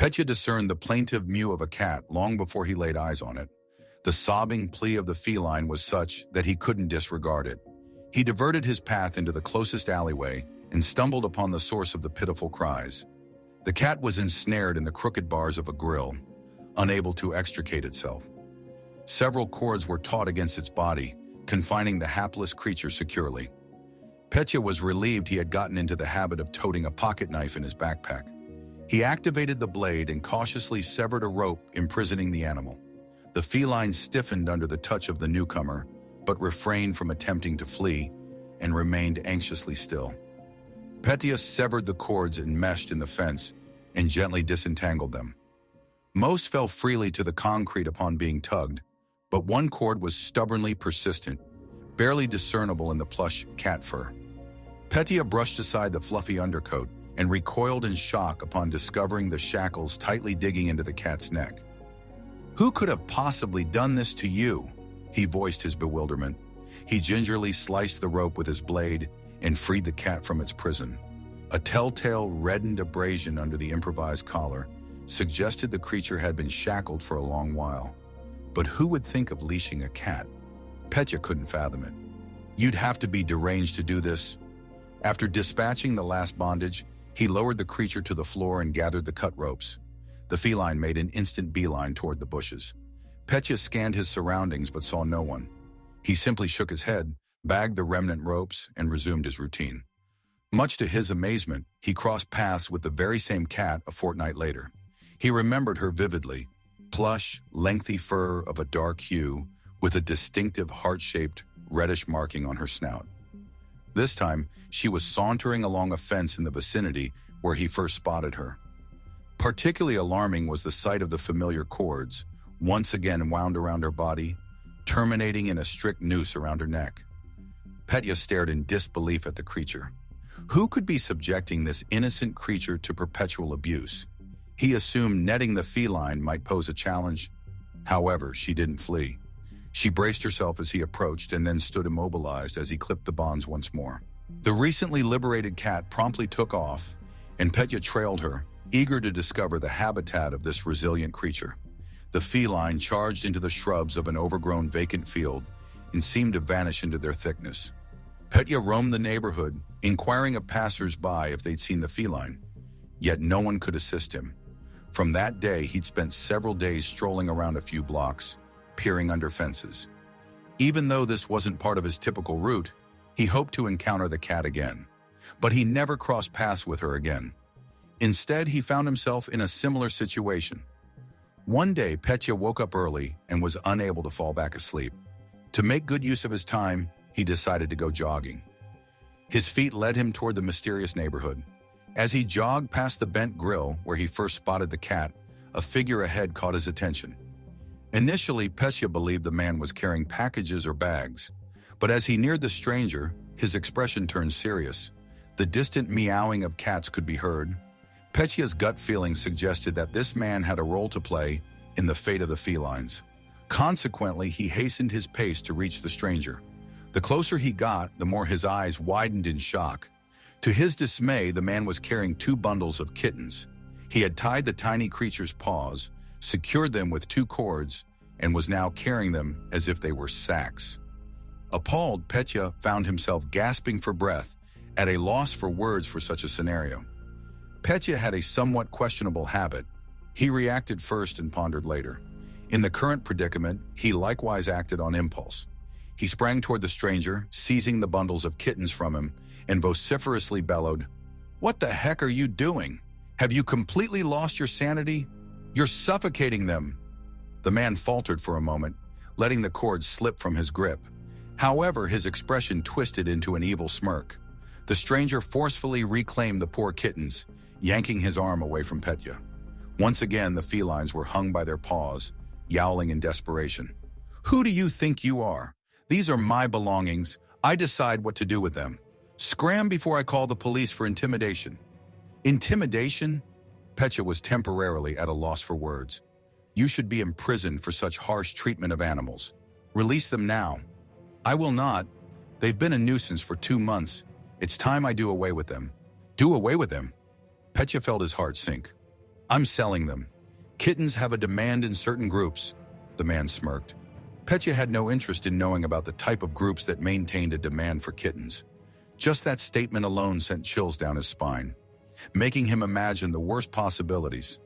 Petya discerned the plaintive mew of a cat long before he laid eyes on it. The sobbing plea of the feline was such that he couldn't disregard it. He diverted his path into the closest alleyway and stumbled upon the source of the pitiful cries. The cat was ensnared in the crooked bars of a grill, unable to extricate itself. Several cords were taut against its body, confining the hapless creature securely. Petya was relieved he had gotten into the habit of toting a pocket knife in his backpack. He activated the blade and cautiously severed a rope imprisoning the animal. The feline stiffened under the touch of the newcomer, but refrained from attempting to flee and remained anxiously still. Petya severed the cords enmeshed in the fence and gently disentangled them. Most fell freely to the concrete upon being tugged, but one cord was stubbornly persistent, barely discernible in the plush cat fur. Petya brushed aside the fluffy undercoat and recoiled in shock upon discovering the shackles tightly digging into the cat's neck. "Who could have possibly done this to you?" He voiced his bewilderment. He gingerly sliced the rope with his blade and freed the cat from its prison. A telltale reddened abrasion under the improvised collar suggested the creature had been shackled for a long while. But who would think of leashing a cat? Petya couldn't fathom it. "You'd have to be deranged to do this." After dispatching the last bondage, he lowered the creature to the floor and gathered the cut ropes. The feline made an instant beeline toward the bushes. Petya scanned his surroundings but saw no one. He simply shook his head, bagged the remnant ropes, and resumed his routine. Much to his amazement, he crossed paths with the very same cat a fortnight later. He remembered her vividly, plush, lengthy fur of a dark hue with a distinctive heart-shaped, reddish marking on her snout. This time, she was sauntering along a fence in the vicinity where he first spotted her. Particularly alarming was the sight of the familiar cords, once again wound around her body, terminating in a strict noose around her neck. Petya stared in disbelief at the creature. Who could be subjecting this innocent creature to perpetual abuse? He assumed netting the feline might pose a challenge. However, she didn't flee. She braced herself as he approached and then stood immobilized as he clipped the bonds once more. The recently liberated cat promptly took off, and Petya trailed her, eager to discover the habitat of this resilient creature. The feline charged into the shrubs of an overgrown vacant field and seemed to vanish into their thickness. Petya roamed the neighborhood, inquiring of passers-by if they'd seen the feline, yet no one could assist him. From that day, he'd spent several days strolling around a few blocks, peering under fences. Even though this wasn't part of his typical route, he hoped to encounter the cat again. But he never crossed paths with her again. Instead, he found himself in a similar situation. One day, Petya woke up early and was unable to fall back asleep. To make good use of his time, he decided to go jogging. His feet led him toward the mysterious neighborhood. As he jogged past the bent grill where he first spotted the cat, a figure ahead caught his attention. Initially, Petya believed the man was carrying packages or bags, but as he neared the stranger, his expression turned serious. The distant meowing of cats could be heard. Petya's gut feeling suggested that this man had a role to play in the fate of the felines. Consequently, he hastened his pace to reach the stranger. The closer he got, the more his eyes widened in shock. To his dismay, the man was carrying 2 bundles of kittens. He had tied the tiny creature's paws, secured them with 2 cords, and was now carrying them as if they were sacks. Appalled, Petya found himself gasping for breath, at a loss for words for such a scenario. Petya had a somewhat questionable habit. He reacted first and pondered later. In the current predicament, he likewise acted on impulse. He sprang toward the stranger, seizing the bundles of kittens from him, and vociferously bellowed, "What the heck are you doing? Have you completely lost your sanity? You're suffocating them." The man faltered for a moment, letting the cords slip from his grip. However, his expression twisted into an evil smirk. The stranger forcefully reclaimed the poor kittens, yanking his arm away from Petya. Once again, the felines were hung by their paws, yowling in desperation. "Who do you think you are? These are my belongings. I decide what to do with them. Scram before I call the police for intimidation." Intimidation? Petya was temporarily at a loss for words. "You should be imprisoned for such harsh treatment of animals. Release them now." "I will not. They've been a nuisance for 2 months. It's time I do away with them." "Do away with them?" Petya felt his heart sink. I'm selling them. Kittens have a demand in certain groups, the man smirked. Petya had no interest in knowing about the type of groups that maintained a demand for kittens. Just that statement alone sent chills down his spine, making him imagine the worst possibilities.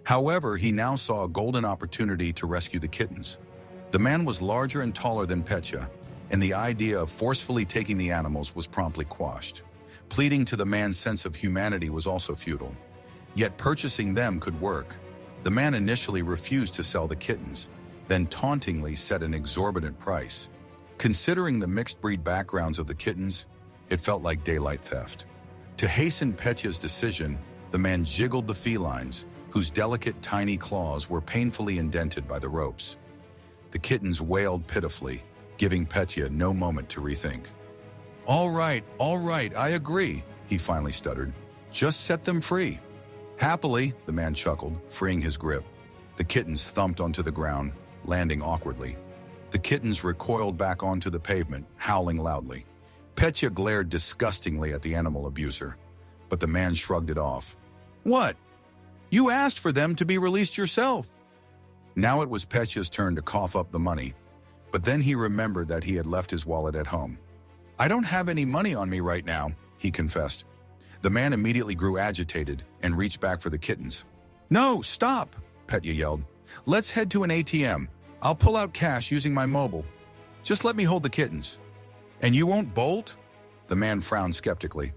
However, he now saw a golden opportunity to rescue the kittens. The man was larger and taller than Petya, and the idea of forcefully taking the animals was promptly quashed. Pleading to the man's sense of humanity was also futile. Yet purchasing them could work. The man initially refused to sell the kittens, then tauntingly set an exorbitant price. Considering the mixed-breed backgrounds of the kittens, it felt like daylight theft. To hasten Petya's decision, the man jiggled the felines, whose delicate tiny claws were painfully indented by the ropes. The kittens wailed pitifully, giving Petya no moment to rethink. All right, I agree, he finally stuttered. Just set them free. Happily, the man chuckled, freeing his grip. The kittens thumped onto the ground, landing awkwardly. The kittens recoiled back onto the pavement, howling loudly. Petya glared disgustingly at the animal abuser, but the man shrugged it off. What? You asked for them to be released yourself. Now it was Petya's turn to cough up the money, but then he remembered that he had left his wallet at home. I don't have any money on me right now, he confessed. The man immediately grew agitated and reached back for the kittens. No, stop, Petya yelled. Let's head to an ATM. I'll pull out cash using my mobile. Just let me hold the kittens. And you won't bolt? The man frowned skeptically.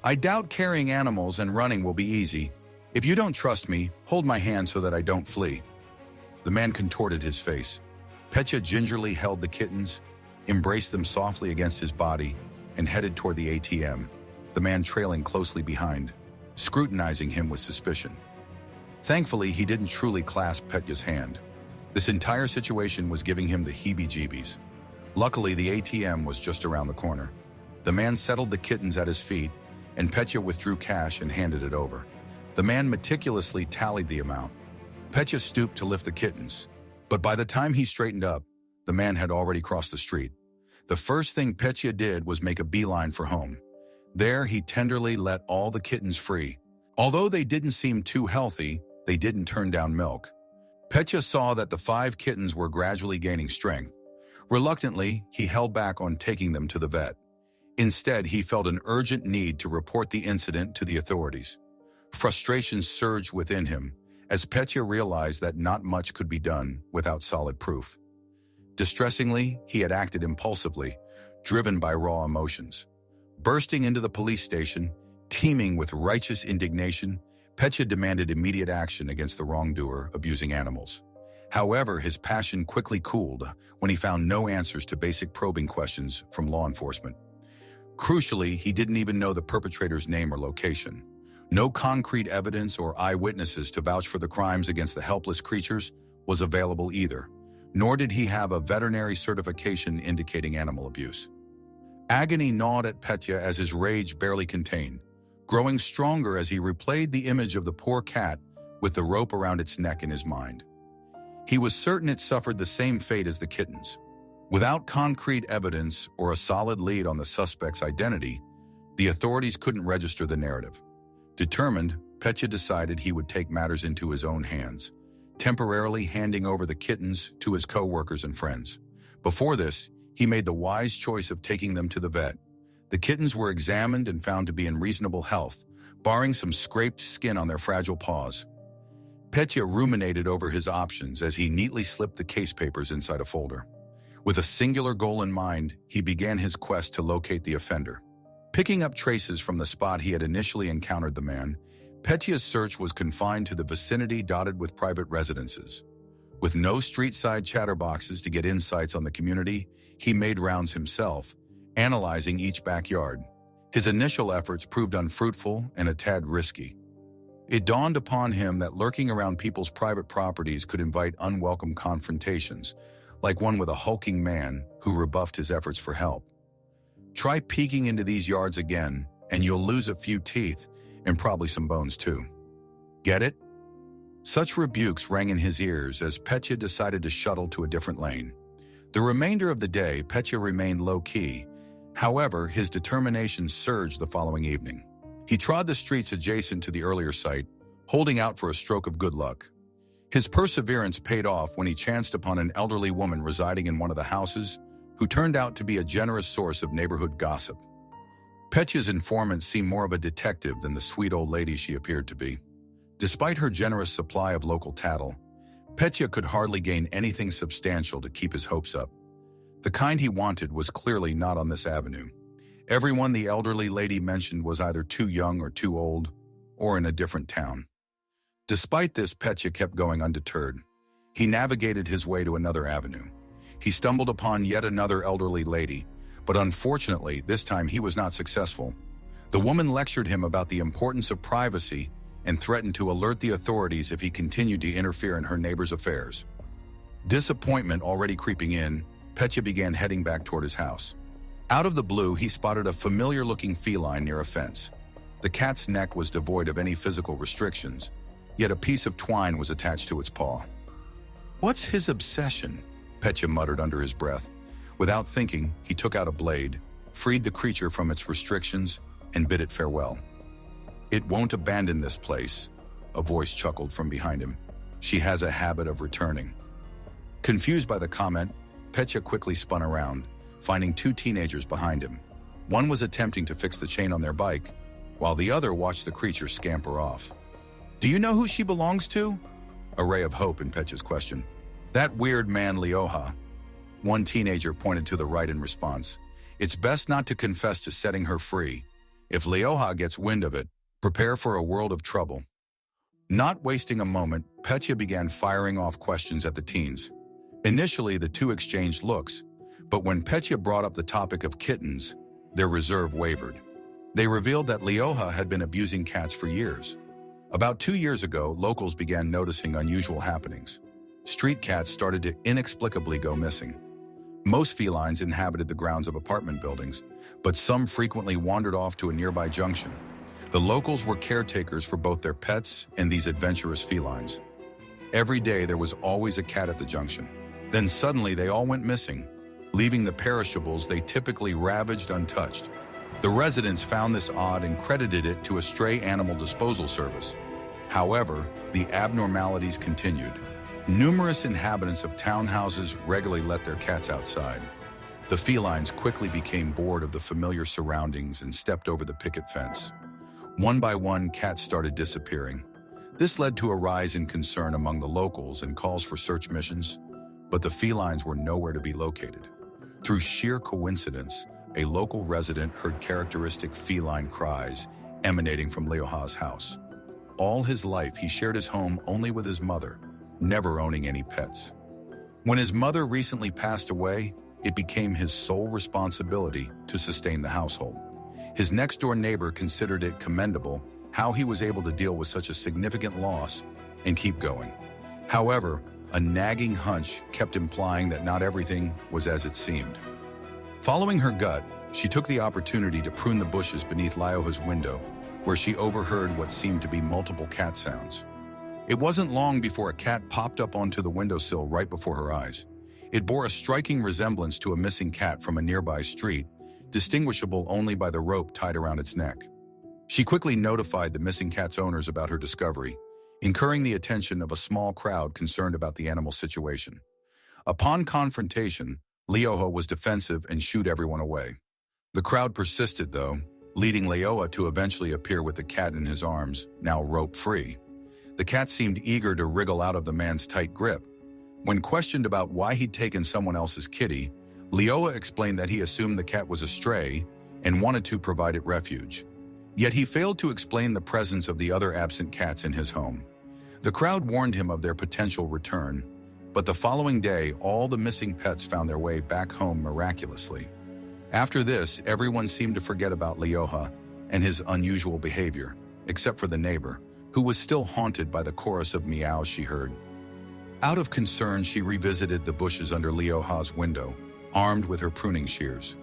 I doubt carrying animals and running will be easy. If you don't trust me, hold my hand so that I don't flee. The man contorted his face. Petya gingerly held the kittens, embraced them softly against his body, and headed toward the ATM, the man trailing closely behind, scrutinizing him with suspicion. Thankfully, he didn't truly clasp Petya's hand. This entire situation was giving him the heebie-jeebies. Luckily, the ATM was just around the corner. The man settled the kittens at his feet, and Petya withdrew cash and handed it over. The man meticulously tallied the amount. Petya stooped to lift the kittens, but by the time he straightened up, the man had already crossed the street. The first thing Petya did was make a beeline for home. There, he tenderly let all the kittens free. Although they didn't seem too healthy, they didn't turn down milk. Petya saw that the 5 kittens were gradually gaining strength. Reluctantly, he held back on taking them to the vet. Instead, he felt an urgent need to report the incident to the authorities. Frustration surged within him as Petya realized that not much could be done without solid proof. Distressingly, he had acted impulsively, driven by raw emotions. Bursting into the police station, teeming with righteous indignation, Petya demanded immediate action against the wrongdoer abusing animals. However, his passion quickly cooled when he found no answers to basic probing questions from law enforcement. Crucially, he didn't even know the perpetrator's name or location. No concrete evidence or eyewitnesses to vouch for the crimes against the helpless creatures was available either, nor did he have a veterinary certification indicating animal abuse. Agony gnawed at Petya as his rage barely contained, growing stronger as he replayed the image of the poor cat with the rope around its neck in his mind. He was certain it suffered the same fate as the kittens. Without concrete evidence or a solid lead on the suspect's identity, the authorities couldn't register the narrative. Determined, Petya decided he would take matters into his own hands, temporarily handing over the kittens to his co-workers and friends. Before this, he made the wise choice of taking them to the vet. The kittens were examined and found to be in reasonable health, barring some scraped skin on their fragile paws. Petya ruminated over his options as he neatly slipped the case papers inside a folder. With a singular goal in mind, he began his quest to locate the offender. Picking up traces from the spot he had initially encountered the man, Petya's search was confined to the vicinity dotted with private residences. With no street-side chatterboxes to get insights on the community, he made rounds himself, analyzing each backyard. His initial efforts proved unfruitful and a tad risky. It dawned upon him that lurking around people's private properties could invite unwelcome confrontations, like one with a hulking man who rebuffed his efforts for help. Try peeking into these yards again, and you'll lose a few teeth and probably some bones too. Get it? Such rebukes rang in his ears as Petya decided to shuttle to a different lane. The remainder of the day, Petya remained low-key. However, his determination surged the following evening. He trod the streets adjacent to the earlier site, holding out for a stroke of good luck. His perseverance paid off when he chanced upon an elderly woman residing in one of the houses who turned out to be a generous source of neighborhood gossip. Petya's informant seemed more of a detective than the sweet old lady she appeared to be. Despite her generous supply of local tattle, Petya could hardly gain anything substantial to keep his hopes up. The kind he wanted was clearly not on this avenue. Everyone the elderly lady mentioned was either too young or too old, or in a different town. Despite this, Petya kept going undeterred. He navigated his way to another avenue. He stumbled upon yet another elderly lady, but unfortunately, this time he was not successful. The woman lectured him about the importance of privacy and threatened to alert the authorities if he continued to interfere in her neighbor's affairs. Disappointment already creeping in, Petya began heading back toward his house. Out of the blue, he spotted a familiar-looking feline near a fence. The cat's neck was devoid of any physical restrictions, yet a piece of twine was attached to its paw. "What's his obsession?" Petya muttered under his breath. Without thinking, he took out a blade, freed the creature from its restrictions, and bid it farewell. "It won't abandon this place," a voice chuckled from behind him. "She has a habit of returning." Confused by the comment, Petya quickly spun around, finding two teenagers behind him. One was attempting to fix the chain on their bike, while the other watched the creature scamper off. "Do you know who she belongs to?" A ray of hope in Petya's question. "That weird man Leoha." One teenager pointed to the right in response. "It's best not to confess to setting her free. If Leoha gets wind of it, prepare for a world of trouble." Not wasting a moment, Petya began firing off questions at the teens. Initially, the two exchanged looks, but when Petya brought up the topic of kittens, their reserve wavered. They revealed that Leoha had been abusing cats for years. About 2 years ago, locals began noticing unusual happenings. Street cats started to inexplicably go missing. Most felines inhabited the grounds of apartment buildings, but some frequently wandered off to a nearby junction. The locals were caretakers for both their pets and these adventurous felines. Every day there was always a cat at the junction. Then suddenly they all went missing, leaving the perishables they typically ravaged untouched. The residents found this odd and credited it to a stray animal disposal service. However, the abnormalities continued. Numerous inhabitants of townhouses regularly let their cats outside. The felines quickly became bored of the familiar surroundings and stepped over the picket fence. One by one, cats started disappearing. This led to a rise in concern among the locals and calls for search missions, but the felines were nowhere to be located. Through sheer coincidence, a local resident heard characteristic feline cries emanating from Leoha's house. All his life, he shared his home only with his mother, never owning any pets. When his mother recently passed away, it became his sole responsibility to sustain the household. His next-door neighbor considered it commendable how he was able to deal with such a significant loss and keep going. However, a nagging hunch kept implying that not everything was as it seemed. Following her gut, she took the opportunity to prune the bushes beneath Leoha's window, where she overheard what seemed to be multiple cat sounds. It wasn't long before a cat popped up onto the windowsill right before her eyes. It bore a striking resemblance to a missing cat from a nearby street, distinguishable only by the rope tied around its neck. She quickly notified the missing cat's owners about her discovery, incurring the attention of a small crowd concerned about the animal's situation. Upon confrontation, Leoha was defensive and shooed everyone away. The crowd persisted, though, leading Leoha to eventually appear with the cat in his arms, now rope-free. The cat seemed eager to wriggle out of the man's tight grip. When questioned about why he'd taken someone else's kitty, Leoha explained that he assumed the cat was a stray and wanted to provide it refuge. Yet he failed to explain the presence of the other absent cats in his home. The crowd warned him of their potential return, but the following day, all the missing pets found their way back home miraculously. After this, everyone seemed to forget about Leoha and his unusual behavior, except for the neighbor, who was still haunted by the chorus of meows she heard. Out of concern, she revisited the bushes under Leoha's window, armed with her pruning shears.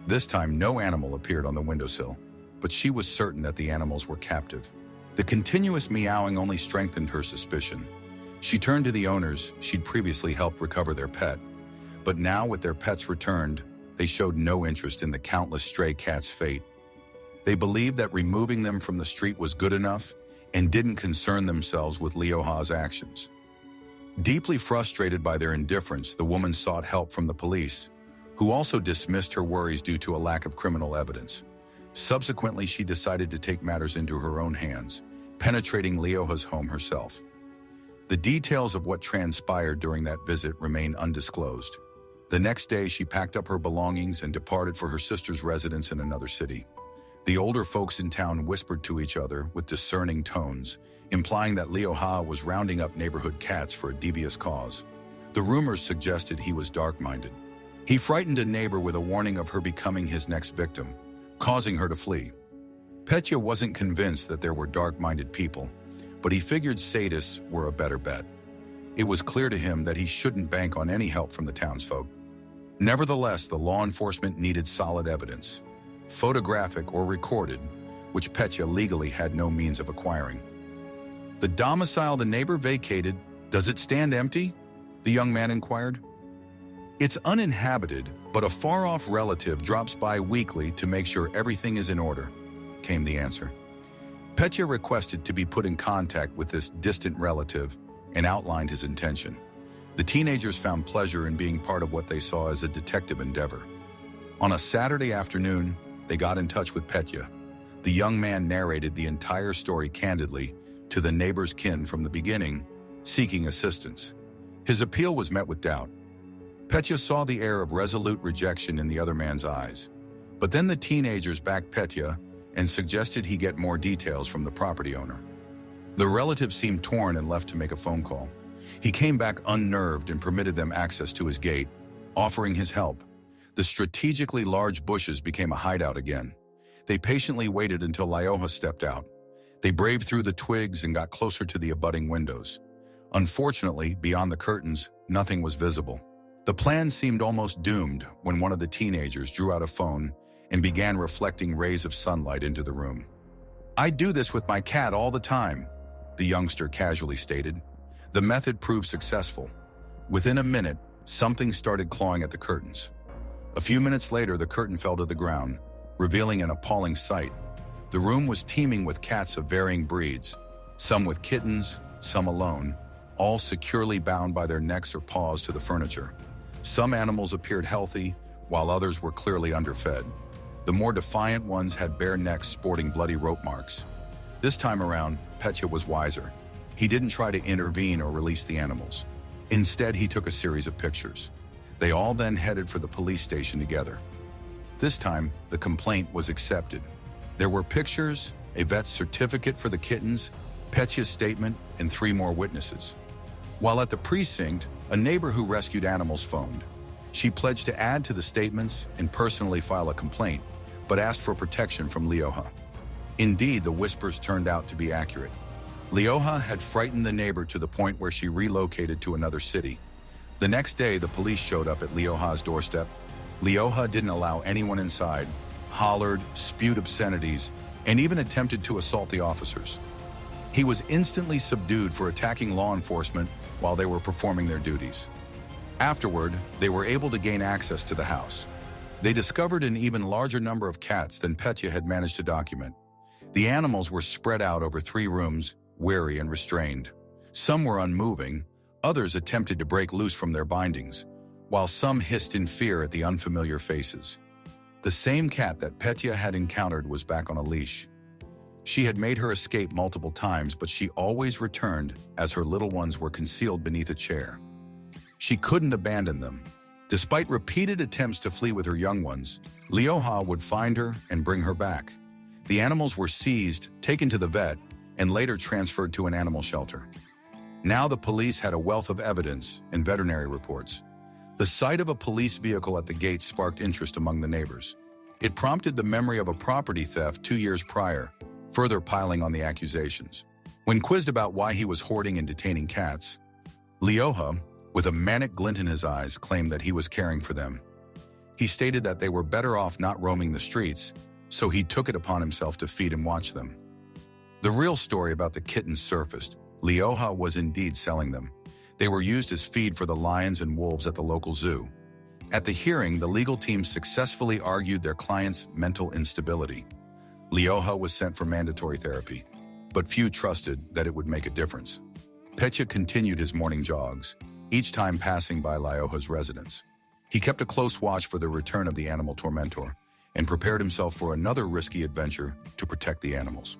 This time, no animal appeared on the windowsill, but she was certain that the animals were captive. The continuous meowing only strengthened her suspicion. She turned to the owners she'd previously helped recover their pet, but now with their pets returned, they showed no interest in the countless stray cats' fate. They believed that removing them from the street was good enough, and didn't concern themselves with Leoha's actions. Deeply frustrated by their indifference, the woman sought help from the police, who also dismissed her worries due to a lack of criminal evidence. Subsequently, she decided to take matters into her own hands, penetrating Leoha's home herself. The details of what transpired during that visit remain undisclosed. The next day, she packed up her belongings and departed for her sister's residence in another city. The older folks in town whispered to each other with discerning tones, implying that Leoha was rounding up neighborhood cats for a devious cause. The rumors suggested he was dark-minded. He frightened a neighbor with a warning of her becoming his next victim, causing her to flee. Petya wasn't convinced that there were dark-minded people, but he figured sadists were a better bet. It was clear to him that he shouldn't bank on any help from the townsfolk. Nevertheless, the law enforcement needed solid evidence, photographic or recorded, which Petya legally had no means of acquiring. The domicile the neighbor vacated, does it stand empty? The young man inquired. It's uninhabited, but a far-off relative drops by weekly to make sure everything is in order, came the answer. Petya requested to be put in contact with this distant relative and outlined his intention. The teenagers found pleasure in being part of what they saw as a detective endeavor. On a Saturday afternoon, they got in touch with Petya. The young man narrated the entire story candidly to the neighbor's kin from the beginning, seeking assistance. His appeal was met with doubt. Petya saw the air of resolute rejection in the other man's eyes. But then the teenagers backed Petya and suggested he get more details from the property owner. The relative seemed torn and left to make a phone call. He came back unnerved and permitted them access to his gate, offering his help. The strategically large bushes became a hideout again. They patiently waited until Leoha stepped out. They braved through the twigs and got closer to the abutting windows. Unfortunately, beyond the curtains, nothing was visible. The plan seemed almost doomed when one of the teenagers drew out a phone and began reflecting rays of sunlight into the room. "I do this with my cat all the time," the youngster casually stated. The method proved successful. Within a minute, something started clawing at the curtains. A few minutes later, the curtain fell to the ground, revealing an appalling sight. The room was teeming with cats of varying breeds, some with kittens, some alone, all securely bound by their necks or paws to the furniture. Some animals appeared healthy, while others were clearly underfed. The more defiant ones had bare necks sporting bloody rope marks. This time around, Petya was wiser. He didn't try to intervene or release the animals. Instead, he took a series of pictures. They all then headed for the police station together. This time, the complaint was accepted. There were pictures, a vet's certificate for the kittens, Petya's statement, and 3 more witnesses. While at the precinct, a neighbor who rescued animals phoned. She pledged to add to the statements and personally file a complaint, but asked for protection from Leoha. Indeed, the whispers turned out to be accurate. Leoha had frightened the neighbor to the point where she relocated to another city. The next day, the police showed up at Leoha's doorstep. Leoha didn't allow anyone inside, hollered, spewed obscenities, and even attempted to assault the officers. He was instantly subdued for attacking law enforcement while they were performing their duties. Afterward, they were able to gain access to the house. They discovered an even larger number of cats than Petya had managed to document. The animals were spread out over 3 rooms, wary and restrained. Some were unmoving, others attempted to break loose from their bindings, while some hissed in fear at the unfamiliar faces. The same cat that Petya had encountered was back on a leash. She had made her escape multiple times, but she always returned as her little ones were concealed beneath a chair. She couldn't abandon them. Despite repeated attempts to flee with her young ones, Leoha would find her and bring her back. The animals were seized, taken to the vet, and later transferred to an animal shelter. Now the police had a wealth of evidence and veterinary reports. The sight of a police vehicle at the gate sparked interest among the neighbors. It prompted the memory of a property theft 2 years prior, further piling on the accusations. When quizzed about why he was hoarding and detaining cats, Leoha, with a manic glint in his eyes, claimed that he was caring for them. He stated that they were better off not roaming the streets, so he took it upon himself to feed and watch them. The real story about the kittens surfaced. Leoha was indeed selling them. They were used as feed for the lions and wolves at the local zoo. At the hearing, the legal team successfully argued their client's mental instability. Leoha was sent for mandatory therapy, but few trusted that it would make a difference. Petya continued his morning jogs, each time passing by Lyoha's residence. He kept a close watch for the return of the animal tormentor and prepared himself for another risky adventure to protect the animals.